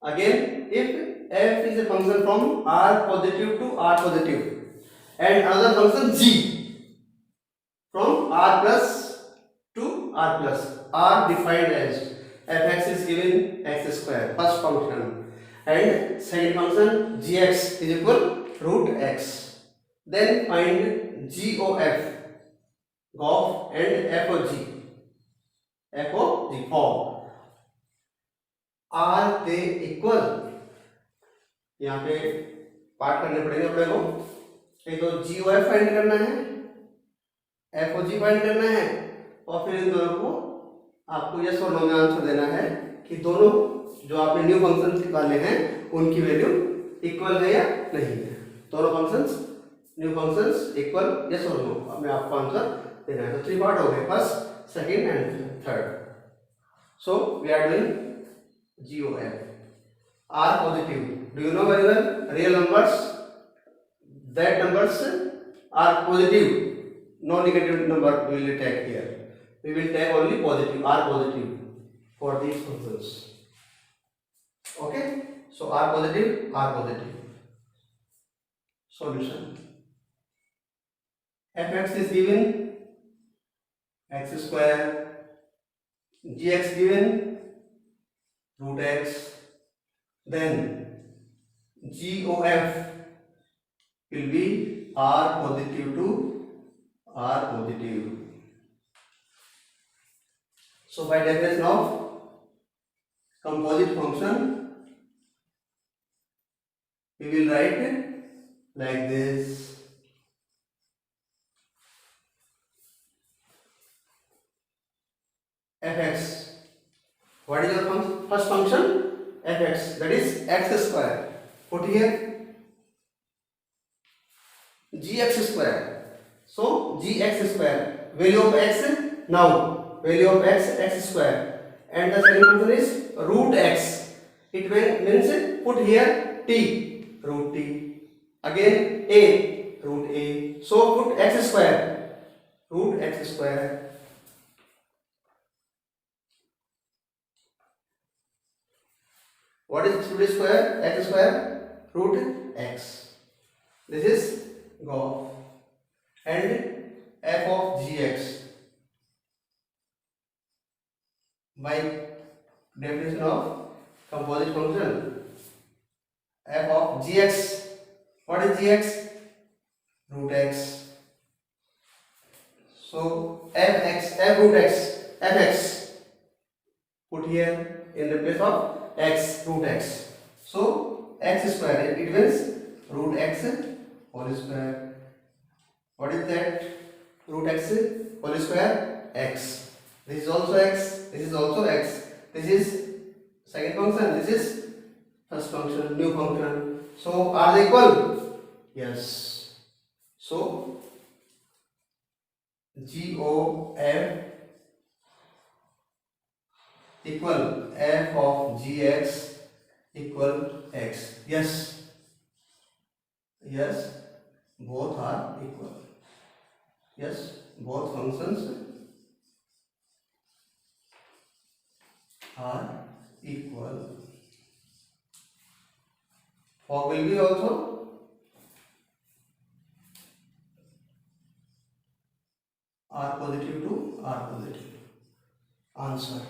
Again, if f is a function from r positive to r positive and another function g from r plus to r plus, r defined as fx is given x square, first function, and second function gx is equal root x. Then find gof and fog form. Are they equal, यहाँ पे part करने पड़ेंगे अपने को। एक तो जी O F find करना है, एफ ओ जी फाइंड करना है, और फिर इन दोनों को आपको यस और नो में आंसर देना है कि दोनों जो आपने न्यू फंक्शंस निकाले हैं उनकी वैल्यू इक्वल है या नहीं है। दोनों functions new functions equal yes और नो, अब मैं आपको आंसर देना है। तो 3 पार्ट हो गए, first, second and third. So we are doing GOF. R positive. Do you know very well? Real numbers, that numbers are positive. No negative number we will take here. We will take only positive, R positive for these functions. Okay? So R positive, R positive. Solution. Fx is given x square, gx given root x, then GOF will be r positive to r positive. So by definition of composite function, we will write like this. Fx, what is your first function? Fx, that is x square. Put here gx square. So gx square, value of x, now value of x square, and the second function is root x. It means put here t, root t, again a, root a. So put x square, root x square. What is root square? X square, root x. This is GOF. And f of gx, by definition of composite function, f of gx, what is gx? Root x. So f root x, fx, put here in the place of x, root x. So x square, it means root x whole square. What is that? Root x whole square, x. This is also x, this is also x. This is second function, this is first function, new function. So are they equal? Yes. So GOF equal f of gx equal x. Yes, yes, both are equal. Yes, both functions are equal. Fog will be also r positive to r positive. Answer.